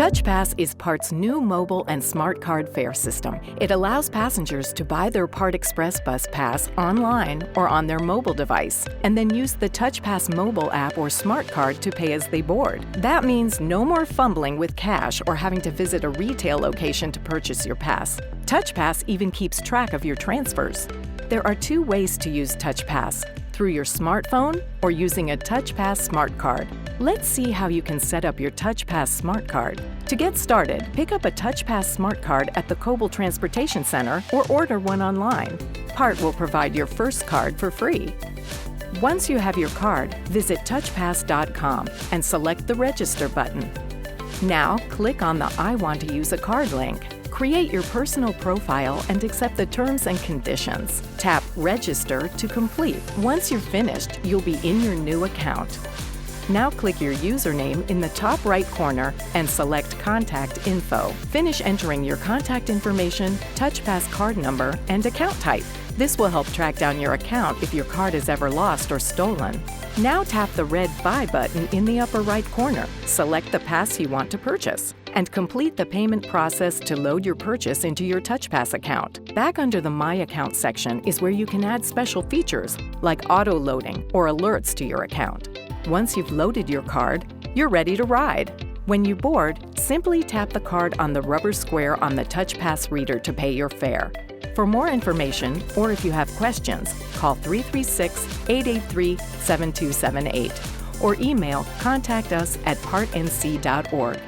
TouchPass is PART's new mobile and SmartCard fare system. It allows passengers to buy their PART Express bus pass online or on their mobile device, and then use the TouchPass mobile app or SmartCard to pay as they board. That means no more fumbling with cash or having to visit a retail location to purchase your pass. TouchPass even keeps track of your transfers. There are two ways to use TouchPass: through your smartphone or using a TouchPass Smart Card. Let's see how you can set up your TouchPass Smart Card. To get started, pick up a TouchPass Smart Card at the Coble Transportation Center or order one online. PART will provide your first card for free. Once you have your card, visit touchpass.com and select the Register button. Now, click on the I want to use a card link. Create your personal profile and accept the terms and conditions. Tap Register to complete. Once you're finished, you'll be in your new account. Now click your username in the top right corner and select Contact Info. Finish entering your contact information, TouchPass card number, and account type. This will help track down your account if your card is ever lost or stolen. Now tap the red Buy button in the upper right corner. Select the pass you want to purchase and complete the payment process to load your purchase into your TouchPass account. Back under the My Account section is where you can add special features like auto-loading or alerts to your account. Once you've loaded your card, you're ready to ride. When you board, simply tap the card on the rubber square on the TouchPass reader to pay your fare. For more information, or if you have questions, call 336-883-7278 or email contact us@partnc.org.